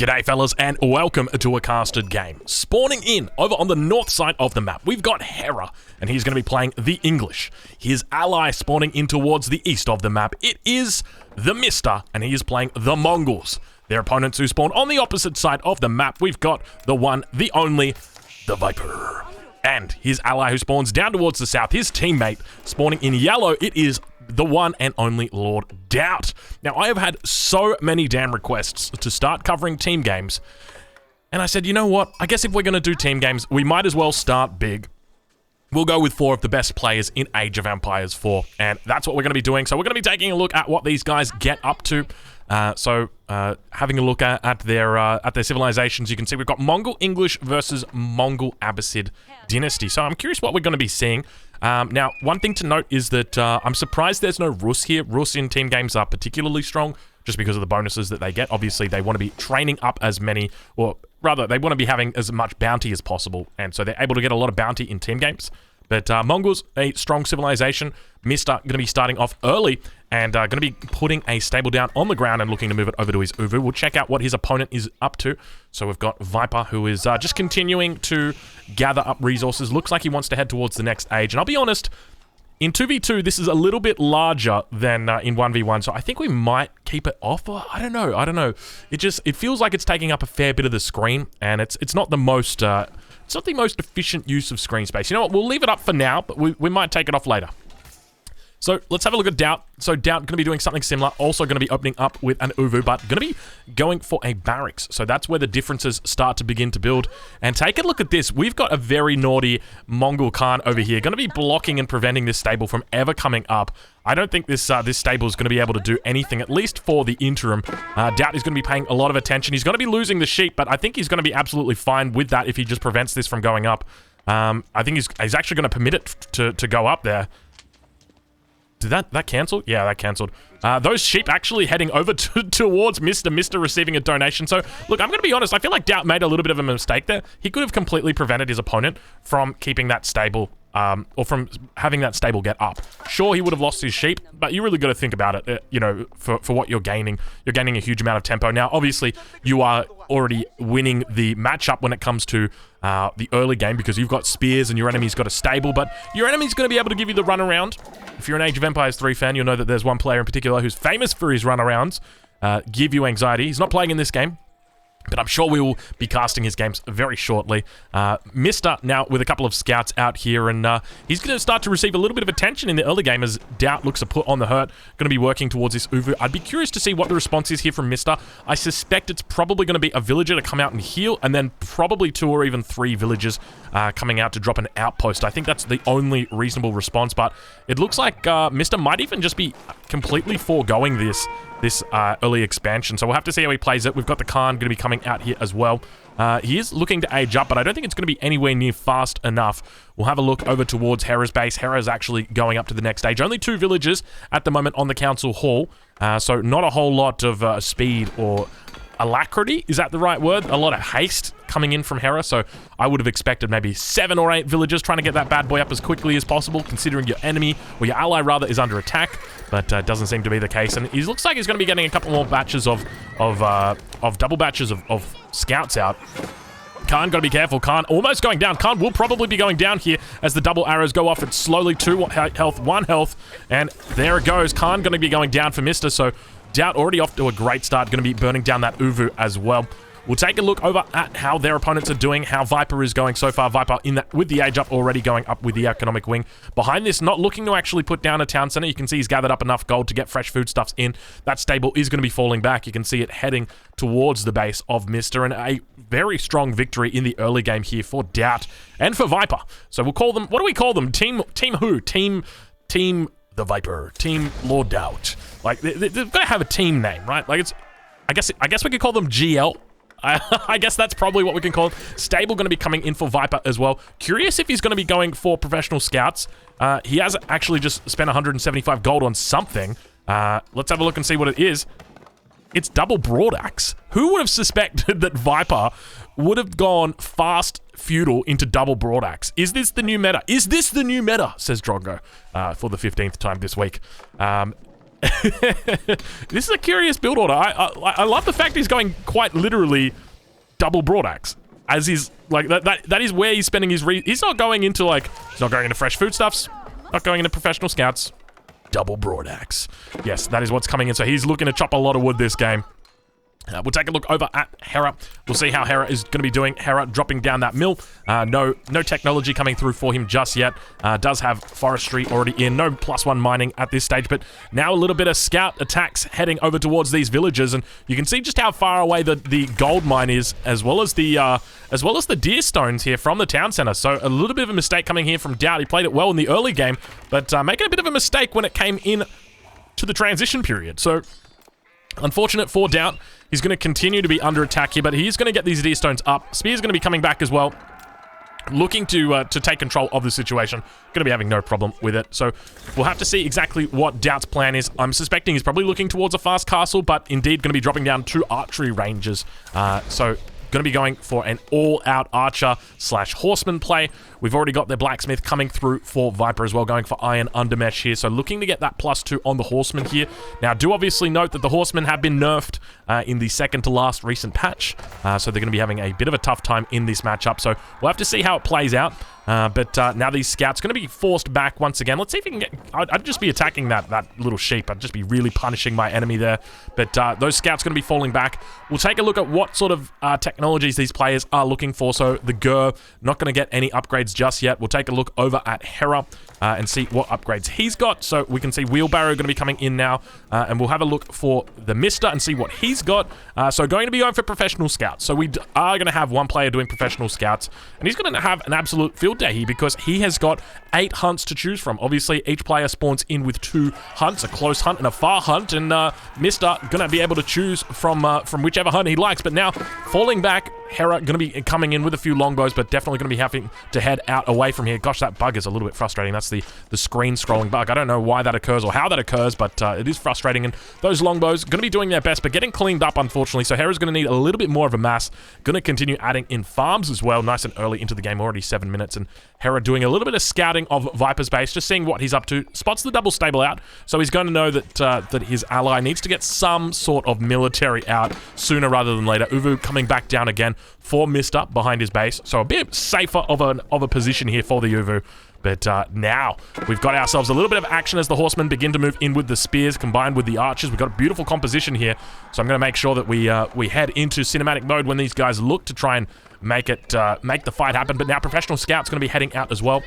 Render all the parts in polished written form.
G'day fellas and welcome to a casted game. Spawning in over on the north side of the map, we've got Hera and he's going to be playing the English. His ally spawning in towards the east of the map, it is the Mister and he is playing the Mongols. Their opponents who spawn on the opposite side of the map, we've got the one, the only, the Viper. And his ally who spawns down towards the south, his teammate spawning in yellow, it is the one and only Lord Doubt. Now, I have had so many damn requests to start covering team games, and I said, you know what? I guess if we're going to do team games, we might as well start big. We'll go with 4 of the best players in Age of Empires 4, and that's what we're going to be doing. So we're going to be taking a look at what these guys get up to. Having a look at their civilizations, you can see we've got Mongol English versus Mongol Abbasid dynasty. So I'm curious what we're going to be seeing. Now, one thing to note is that I'm surprised there's no Rus here. Rus in team games are particularly strong just because of the bonuses that they get. Obviously, they want to be training up as many, or rather, they want to be having as much bounty as possible, and so they're able to get a lot of bounty in team games. But Mongols, a strong civilization. Mister going to be starting off early and going to be putting a stable down on the ground and looking to move it over to his Uvu. We'll check out what his opponent is up to. So we've got Viper, who is just continuing to gather up resources. Looks like he wants to head towards the next age. And I'll be honest, in 2v2, this is a little bit larger than in 1v1, so I think we might keep it off. I don't know. It feels like it's taking up a fair bit of the screen, and it's not the most it's not the most efficient use of screen space. You know what? We'll leave it up for now, but we might take it off later. So let's have a look at Doubt. So Doubt going to be doing something similar. Also going to be opening up with an Uvu, but going to be going for a barracks. So that's where the differences start to begin to build. And take a look at this. We've got a very naughty Mongol Khan over here. Going to be blocking and preventing this stable from ever coming up. I don't think this stable is going to be able to do anything, at least for the interim. Doubt is going to be paying a lot of attention. He's going to be losing the sheep, but I think he's going to be absolutely fine with that if he just prevents this from going up. I think he's actually going to permit it to go up there. Did that cancel? Yeah, that canceled. Those sheep actually heading over towards Mister receiving a donation. So, look, I'm going to be honest. I feel like Doubt made a little bit of a mistake there. He could have completely prevented his opponent from keeping that stable, or from having that stable get up. Sure, he would have lost his sheep, but you really got to think about it, you know, for what you're gaining. You're gaining a huge amount of tempo. Now, obviously, you are already winning the matchup when it comes to the early game because you've got spears and your enemy's got a stable, but your enemy's going to be able to give you the runaround. If you're an Age of Empires 3 fan, you'll know that there's one player in particular who's famous for his runarounds. Give you anxiety. He's not playing in this game, but I'm sure we will be casting his games very shortly. Mister now with a couple of scouts out here, and he's going to start to receive a little bit of attention in the early game as Doubt looks to put on the hurt. Going to be working towards this Uvu. I'd be curious to see what the response is here from Mister. I suspect it's probably going to be a villager to come out and heal, and then probably 2 or even 3 villagers coming out to drop an outpost. I think that's the only reasonable response, but it looks like Mister might even just be completely foregoing this early expansion. So we'll have to see how he plays it. We've got the Khan going to be coming out here as well. He is looking to age up, but I don't think it's going to be anywhere near fast enough. We'll have a look over towards Hera's base. Hera's actually going up to the next stage. Only 2 villagers at the moment on the council hall, so not a whole lot of speed or alacrity. Is that the right word? A lot of haste coming in from Hera, so I would have expected maybe 7 or 8 villagers trying to get that bad boy up as quickly as possible, considering your enemy, or your ally rather, is under attack, but doesn't seem to be the case, and he looks like he's going to be getting a couple more batches of double batches of scouts out. Khan, got to be careful. Khan almost going down. Khan will probably be going down here as the double arrows go off. It's slowly 2 health, 1 health, and there it goes. Khan going to be going down for Mister, so Doubt already off to a great start. Going to be burning down that Uvu as well. We'll take a look over at how their opponents are doing, how Viper is going so far. Viper in that with the age up already going up with the economic wing. Behind this, not looking to actually put down a town center. You can see he's gathered up enough gold to get fresh foodstuffs in. That stable is going to be falling back. You can see it heading towards the base of Mister, and a very strong victory in the early game here for Doubt and for Viper. So we'll call them, what do we call them? Team who? Team the Viper. Team Lord Doubt. Like, they've got to have a team name, right? Like, it's, I guess we could call them GL. I guess that's probably what we can call it. Stable going to be coming in for Viper as well. Curious if he's going to be going for professional scouts. He has actually just spent 175 gold on something. Let's have a look and see what it is. It's double broadaxe. Who would have suspected that Viper would have gone fast feudal into double broadaxe? Is this the new meta? Is this the new meta? Says Drongo for the 15th time this week. This is a curious build order. I love the fact he's going quite literally double broad axe. As he's like that is where he's spending his he's not going into fresh foodstuffs, not going into professional scouts. Double broad axe. Yes, that is what's coming in. So he's looking to chop a lot of wood this game. We'll take a look over at Hera. We'll see how Hera is going to be doing. Hera dropping down that mill. No technology coming through for him just yet. Does have forestry already in. No +1 mining at this stage, but now a little bit of scout attacks heading over towards these villages, and you can see just how far away the gold mine is, as well as the deer stones here from the town center. So a little bit of a mistake coming here from Doubt. He played it well in the early game, but making a bit of a mistake when it came in to the transition period. So unfortunate for Doubt. He's going to continue to be under attack here, but he's going to get these deer stones up. Spear's going to be coming back as well, looking to take control of the situation. Going to be having no problem with it. So we'll have to see exactly what Doubt's plan is. I'm suspecting he's probably looking towards a fast castle, but indeed going to be dropping down 2 archery ranges. So going to be going for an all-out archer / horseman play. We've already got the blacksmith coming through for Viper as well, going for iron undermesh here. So looking to get that +2 on the horseman here. Now, do obviously note that the horsemen have been nerfed in the second to last recent patch. So they're going to be having a bit of a tough time in this matchup. So we'll have to see how it plays out. But now these scouts are going to be forced back once again. Let's see if we can get... I'd just be attacking that little sheep. I'd just be really punishing my enemy there. But those scouts going to be falling back. We'll take a look at what sort of technologies these players are looking for. So the Gur, not going to get any upgrades just yet. We'll take a look over at Hera and see what upgrades he's got. So we can see Wheelbarrow going to be coming in now. And we'll have a look for the Mister and see what he's got. So going to be going for professional scouts. So we are going to have one player doing professional scouts. And he's going to have an absolute field day here because he has got 8 hunts to choose from. Obviously, each player spawns in with 2 hunts, a close hunt and a far hunt. And Mister going to be able to choose from whichever hunt he likes. But now, falling back, Hera going to be coming in with a few longbows, but definitely going to be having to head out away from here. Gosh, that bug is a little bit frustrating. That's the screen scrolling bug. I don't know why that occurs or how that occurs, but it is frustrating. And those longbows going to be doing their best, but getting cleaned up, unfortunately. So Hera's going to need a little bit more of a mass. Going to continue adding in farms as well, nice and early into the game, already 7 minutes. And Hera doing a little bit of scouting of Viper's base, just seeing what he's up to. Spots the double stable out, so he's going to know that that his ally needs to get some sort of military out sooner rather than later. Uvu coming back down again for Mister behind his base, so a bit safer of a position here for the Uvu. But now we've got ourselves a little bit of action as the horsemen begin to move in with the spears combined with the archers. We've got a beautiful composition here, so I'm going to make sure that we head into cinematic mode when these guys look to try and make the fight happen. But now professional scout's going to be heading out as well.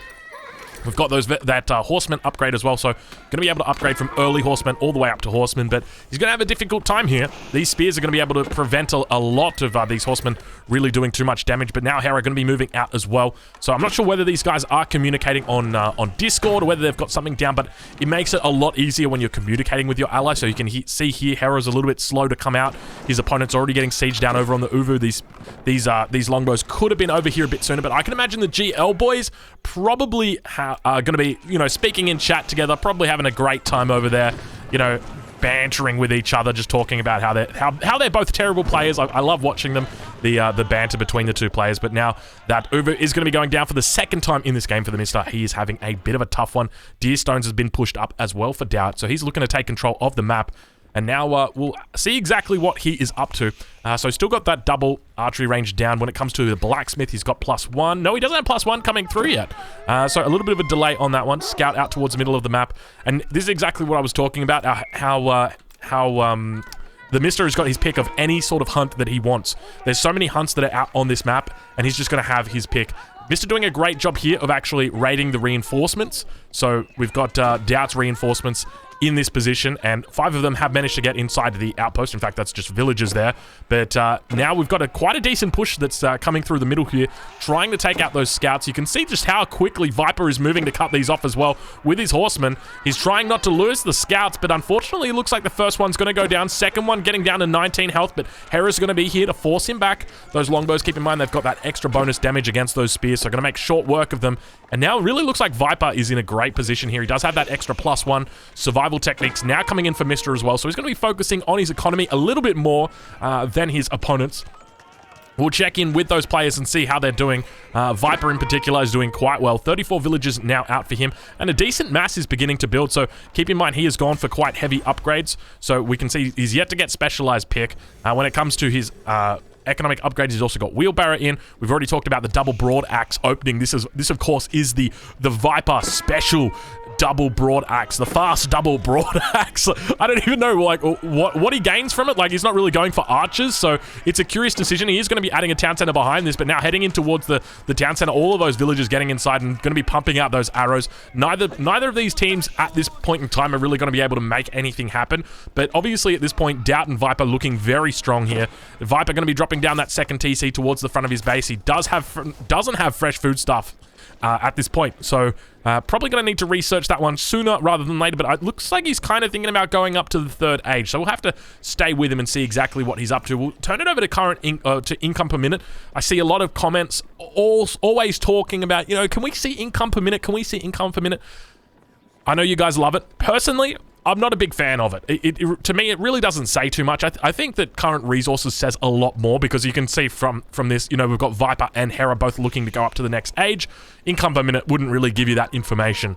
We've got that horseman upgrade as well, so going to be able to upgrade from early horseman all the way up to horseman, but he's going to have a difficult time here. These spears are going to be able to prevent a lot of these horsemen really doing too much damage, but now Hera going to be moving out as well. So I'm not sure whether these guys are communicating on Discord or whether they've got something down, but it makes it a lot easier when you're communicating with your ally. So you can see here Hera's a little bit slow to come out. His opponent's already getting sieged down over on the Uvu. These longbows could have been over here a bit sooner, but I can imagine the GL boys probably are going to be, speaking in chat together, probably having a great time over there, bantering with each other, just talking about how they're both terrible players. I love watching them, the banter between the two players. But now that Uvu is going to be going down for the second time in this game for the Mister. He is having a bit of a tough one. Deer Stones has been pushed up as well for Doubt, so he's looking to take control of the map. And now we'll see exactly what he is up to. So he's still got that double archery range down. When it comes to the blacksmith, he's got +1. No, he doesn't have +1 coming through yet. So a little bit of a delay on that one. Scout out towards the middle of the map. And this is exactly what I was talking about, how the Mister has got his pick of any sort of hunt that he wants. There's so many hunts that are out on this map, and he's just going to have his pick. Mister doing a great job here of actually raiding the reinforcements. So we've got Doubt's reinforcements in this position, and 5 of them have managed to get inside the outpost. In fact, that's just villagers there. But now we've got quite a decent push that's coming through the middle here, trying to take out those scouts. You can see just how quickly Viper is moving to cut these off as well with his horsemen. He's trying not to lose the scouts, but unfortunately it looks like the first one's going to go down. Second one getting down to 19 health, but Hera's going to be here to force him back. Those longbows, keep in mind, they've got that extra bonus damage against those spears, so going to make short work of them. And now it really looks like Viper is in a great position here. He does have that extra +1 survival techniques now coming in for Mister as well, so he's going to be focusing on his economy a little bit more than his opponents. We'll check in with those players and see how they're doing. Viper in particular is doing quite well. 34 villagers now out for him, and a decent mass is beginning to build. So keep in mind he has gone for quite heavy upgrades. So we can see he's yet to get specialized pick. When it comes to his economic upgrades, he's also got wheelbarrow in. We've already talked about the double broad axe opening. This of course is the Viper special double broad axe, the fast double broad axe. I don't even know like what he gains from it. Like, he's not really going for archers, so it's a curious decision. He is going to be adding a town center behind this, but now heading in towards the town center, all of those villagers getting inside and going to be pumping out those arrows. Neither of these teams at this point in time are really going to be able to make anything happen, but obviously at this point, Doubt and Viper looking very strong here. Viper going to be dropping down that second TC towards the front of his base. He doesn't have fresh food stuff at this point, so probably going to need to research that one sooner rather than later, but it looks like he's kind of thinking about going up to the third age, so we'll have to stay with him and see exactly what he's up to. We'll turn it over to current to income per minute. I see a lot of comments always talking about, you know, can we see income per minute? Can we see income per minute? I know you guys love it. Personally, I'm not a big fan of it. To me, it really doesn't say too much. I think that current resources says a lot more, because you can see from this, you know, we've got Viper and Hera both looking to go up to the next age. Income per minute wouldn't really give you that information.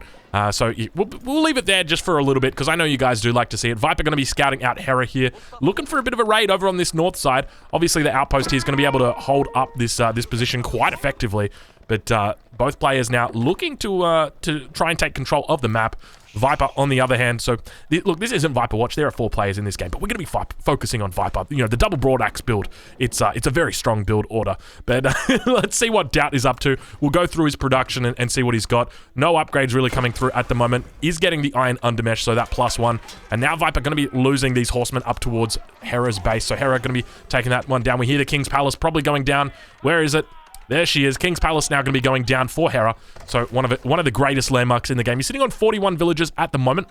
So we'll leave it there just for a little bit, because I know you guys do like to see it. Viper going to be scouting out Hera here, looking for a bit of a raid over on this north side. Obviously, the outpost here is going to be able to hold up this position quite effectively. But both players now looking to try and take control of the map. Viper on the other hand, so look, this isn't Viper Watch. There are 4 players in this game, but we're going to be focusing on Viper. You know, the double broad axe build. It's a very strong build order. But let's see what Doubt is up to. We'll go through his production and see what he's got. No upgrades really coming through at the moment. He's getting the iron undermesh, so that +1. And now Viper going to be losing these horsemen up towards Hera's base. So Hera going to be taking that one down. We hear the King's Palace probably going down. Where is it? There she is. King's Palace now going to be going down for Hera. So one of the greatest landmarks in the game. He's sitting on 41 villagers at the moment.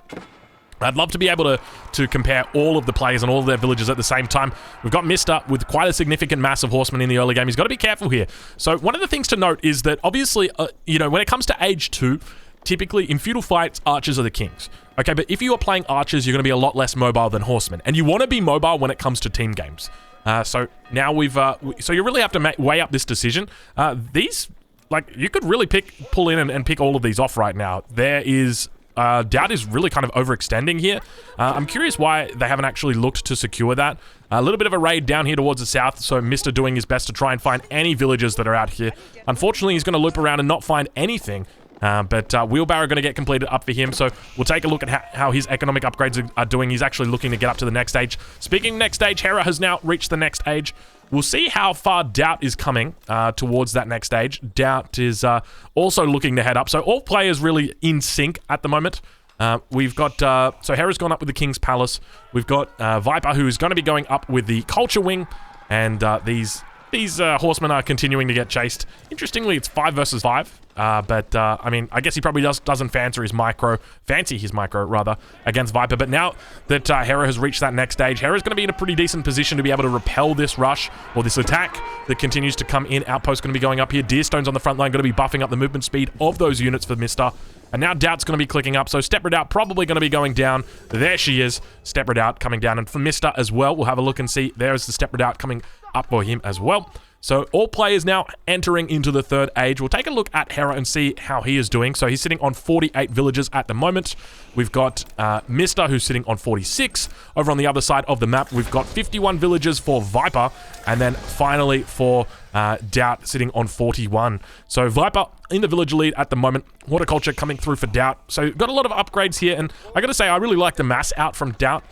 I'd love to be able to compare all of the players and all of their villages at the same time. We've got Mister with quite a significant mass of horsemen in the early game. He's got to be careful here. So one of the things to note is that obviously, you know, when it comes to age 2, typically in feudal fights, archers are the kings. Okay, but if you are playing archers, you're going to be a lot less mobile than horsemen. And you want to be mobile when it comes to team games. So now so you really have to weigh up this decision. These, like, you could really pull in and pick all of these off right now. There is, Doubt is really kind of overextending here. I'm curious why they haven't actually looked to secure that. A little bit of a raid down here towards the south, so Mister doing his best to try and find any villagers that are out here. Unfortunately, he's going to loop around and not find anything. But wheelbarrow going to get completed up for him, so we'll take a look at how his economic upgrades are doing. He's actually looking to get up to the next stage. Speaking of next stage, Hera has now reached the next age. We'll see how far Doubt is coming towards that next stage. Doubt is also looking to head up, so all players really in sync at the moment. We've got, so Hera's gone up with the King's Palace. We've got Viper, who's going to be going up with the Culture Wing, and these horsemen are continuing to get chased. Interestingly, it's 5 versus 5. I mean, I guess he probably doesn't fancy his micro against Viper. But now that Hera has reached that next stage, Hera's going to be in a pretty decent position to be able to repel this rush or this attack that continues to come in. Outpost going to be going up here. Deerstone's on the front line, going to be buffing up the movement speed of those units for Mister. And now Doubt's going to be clicking up, so Step Redoubt probably going to be going down. There she is, Step Redoubt coming down. And for Mister as well, we'll have a look and see. There's the Step Redoubt coming up for him as well. So all players now entering into the third age. We'll take a look at Hera and see how he is doing. So he's sitting on 48 villagers at the moment. We've got Mister, who's sitting on 46. Over on the other side of the map, we've got 51 villagers for Viper. And then finally for Doubt sitting on 41. So Viper in the village lead at the moment. Horticulture coming through for Doubt. So got a lot of upgrades here. And I got to say, I really like the mass out from Doubt.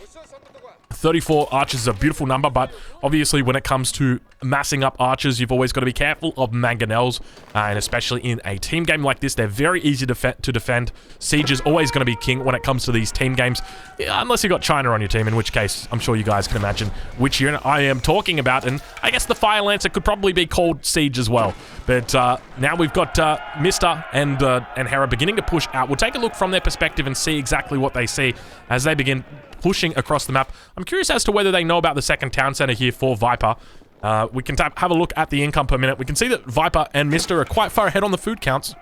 34 archers is a beautiful number, but obviously when it comes to massing up archers, you've always got to be careful of mangonels, and especially in a team game like this, they're very easy to defend. Siege is always going to be king when it comes to these team games, unless you've got China on your team, in which case I'm sure you guys can imagine which unit I am talking about, and I guess the Fire Lancer could probably be called Siege as well. But now we've got Mister and Hera beginning to push out. We'll take a look from their perspective and see exactly what they see as they begin pushing across the map. I'm curious as to whether they know about the second town center here for Viper. We can have a look at the income per minute. We can see that Viper and Mister are quite far ahead on the food counts.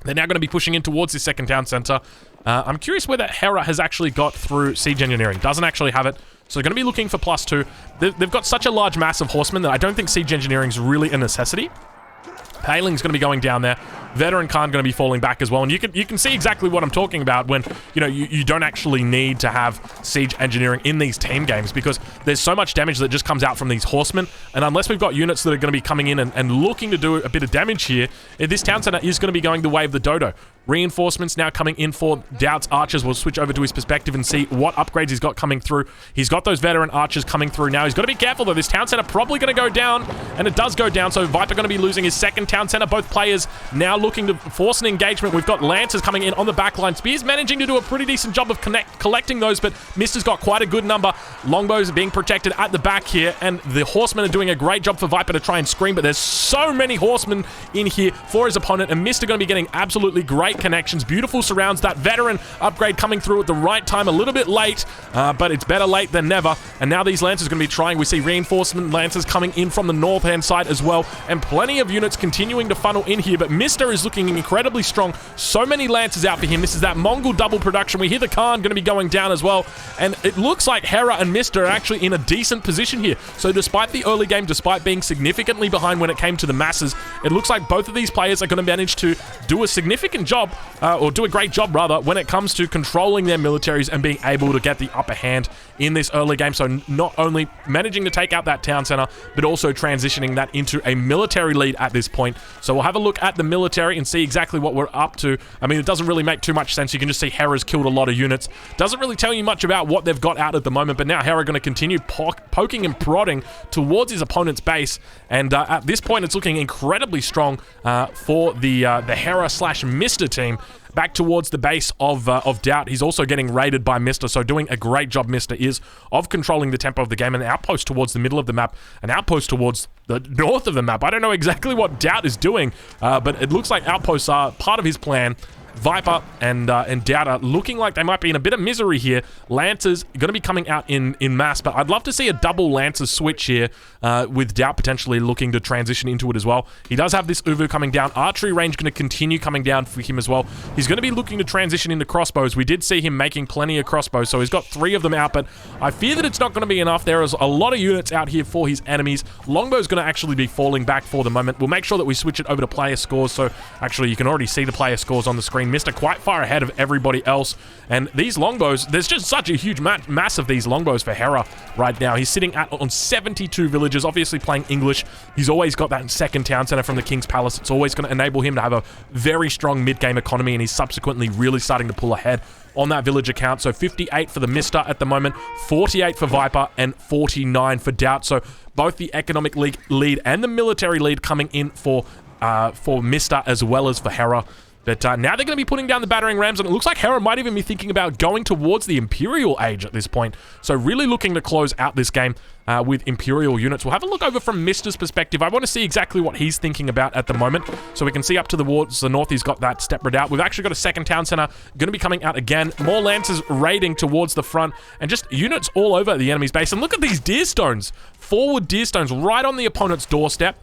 They're now going to be pushing in towards this second town center. I'm curious whether Hera has actually got through siege engineering. Doesn't actually have it. So they're going to be looking for +2. They've got such a large mass of horsemen that I don't think siege engineering is really a necessity. Paling's going to be going down there. Veteran Khan going to be falling back as well. And you can see exactly what I'm talking about when, you don't actually need to have siege engineering in these team games because there's so much damage that just comes out from these horsemen. And unless we've got units that are going to be coming in and looking to do a bit of damage here, this town center is going to be going the way of the dodo. Reinforcements now coming in for Doubt's archers. We'll switch over to his perspective and see what upgrades he's got coming through. He's got those veteran archers coming through now. He's got to be careful though. This town center probably going to go down, and it does go down. So Viper going to be losing his second town center. Both players now looking to force an engagement. We've got Lancers coming in on the back line. Spears managing to do a pretty decent job of collecting those, but Mister's got quite a good number. Longbows are being protected at the back here, and the horsemen are doing a great job for Viper to try and screen, but there's so many horsemen in here for his opponent, and Mister going to be getting absolutely great connections. Beautiful surrounds. That veteran upgrade coming through at the right time, a little bit late, but it's better late than never. And now these Lancers are going to be trying. We see reinforcement Lancers coming in from the north-hand side as well, and plenty of units continuing to funnel in here, but Mister is looking incredibly strong. So many Lancers out for him. This is that Mongol double production. We hear the Khan going to be going down as well, and it looks like Hera and Mister are actually in a decent position here. So despite the early game, despite being significantly behind when it came to the masses, it looks like both of these players are going to manage to do a significant job, or do a great job rather, when it comes to controlling their militaries and being able to get the upper hand in this early game. So not only managing to take out that town center, but also transitioning that into a military lead at this point. So we'll have a look at the military and see exactly what we're up to. I mean, it doesn't really make too much sense. You can just see Hera's killed a lot of units. Doesn't really tell you much about what they've got out at the moment, but now Hera going to continue poking and prodding towards his opponent's base. And at this point, it's looking incredibly strong for the Hera/Mister team. Back towards the base of Doubt. He's also getting raided by Mister, so doing a great job Mister is of controlling the tempo of the game. An outpost towards the middle of the map, an outpost towards the north of the map. I don't know exactly what Doubt is doing, but it looks like outposts are part of his plan. Viper and Doubt are looking like they might be in a bit of misery here. Lancers going to be coming out in mass, but I'd love to see a double Lancers switch here, with Doubt potentially looking to transition into it as well. He does have this Uvu coming down. Archery range going to continue coming down for him as well. He's going to be looking to transition into crossbows. We did see him making plenty of crossbows, so he's got 3 of them out, but I fear that it's not going to be enough. There is a lot of units out here for his enemies. Longbow's going to actually be falling back for the moment. We'll make sure that we switch it over to player scores, so actually you can already see the player scores on the screen. Mister quite far ahead of everybody else, and these longbows, there's just such a huge mass of these longbows for Hera right now. He's sitting on 72 villages, obviously playing English. He's always got that second town center from the King's Palace. It's always going to enable him to have a very strong mid-game economy, and he's subsequently really starting to pull ahead on that village account. So 58 for the Mister at the moment, 48 for Viper, and 49 for Doubt. So both the economic lead and the military lead coming in for Mister as well as for Hera. But now they're going to be putting down the battering rams, and it looks like Hera might even be thinking about going towards the Imperial Age at this point. So really looking to close out this game with Imperial units. We'll have a look over from Mister's perspective. I want to see exactly what he's thinking about at the moment. So we can see up towards the north, he's got that step redoubt. We've actually got a second town center going to be coming out again. More Lancers raiding towards the front, and just units all over the enemy's base. And look at these deer stones. Forward deer stones right on the opponent's doorstep.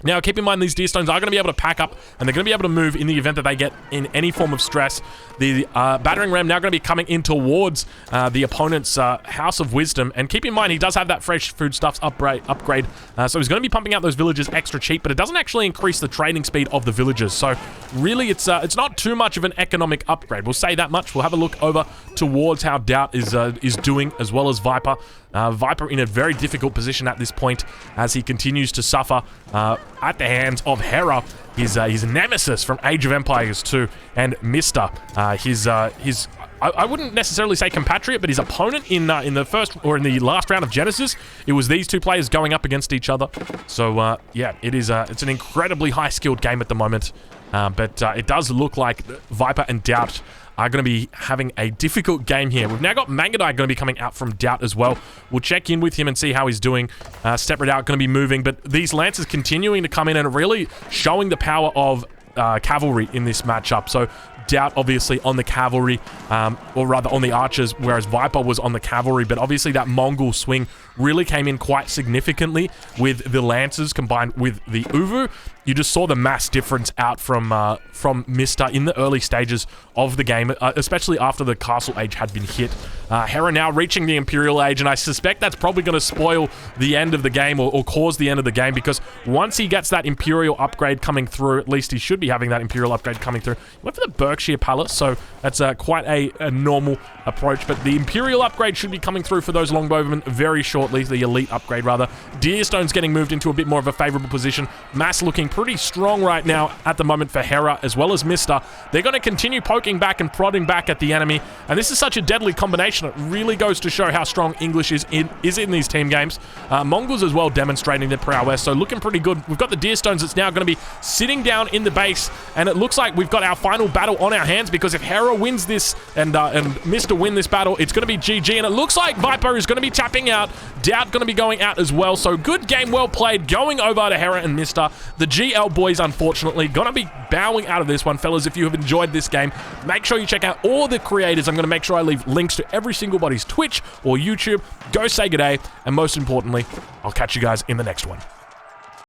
Now, keep in mind, these deer stones are going to be able to pack up, and they're going to be able to move in the event that they get in any form of stress. The battering ram now going to be coming in towards the opponent's House of Wisdom. And keep in mind, he does have that fresh foodstuffs upgrade. So he's going to be pumping out those villages extra cheap, but it doesn't actually increase the trading speed of the villages. So really, it's not too much of an economic upgrade. We'll say that much. We'll have a look over towards how Doubt is doing, as well as Viper. Viper in a very difficult position at this point as he continues to suffer at the hands of Hera, his nemesis from Age of Empires 2, and Mister, I wouldn't necessarily say compatriot, but his opponent in the first or in the last round of Genesis. It was these two players going up against each other. So yeah, it's an incredibly high-skilled game at the moment, but it does look like Viper and Doubt are going to be having a difficult game here. We've now got Mangadai going to be coming out from Doubt as well. We'll check in with him and see how he's doing. Step Redoubt going to be moving, but these Lancers continuing to come in and really showing the power of cavalry in this matchup. So Doubt obviously on the cavalry, or rather on the archers, whereas Viper was on the cavalry, but obviously that Mongol swing really came in quite significantly with the Lancers combined with the Uvu. You just saw the mass difference out from Mr. in the early stages of the game, especially after the Castle Age had been hit. Hera now reaching the Imperial Age, and I suspect that's probably going to spoil the end of the game or cause the end of the game, because once he gets that Imperial upgrade coming through, at least he should be having that Imperial upgrade coming through. He went for the Berkshire Palace, so that's quite a normal approach, but the Imperial upgrade should be coming through for those Longbowmen very shortly, the Elite upgrade rather. Deerstone's getting moved into a bit more of a favorable position. Mass looking pretty strong right now at the moment for Hera as well as Mr. They're going to continue poking back and prodding back at the enemy, and this is such a deadly combination. It really goes to show how strong English is in these team games. Mongols as well demonstrating their prowess, so looking pretty good. We've got the Deerstones that's now going to be sitting down in the base, and it looks like we've got our final battle on our hands, because if Hera wins this and Mr. win this battle, it's going to be GG, and it looks like Viper is going to be tapping out. Doubt going to be going out as well, so good game, well played, going over to Hera and Mr. The GL boys, unfortunately, going to be bowing out of this one. Fellas, if you have enjoyed this game, make sure you check out all the creators. I'm going to make sure I leave links to every single body's Twitch or YouTube. Go say good day, and most importantly, I'll catch you guys in the next one.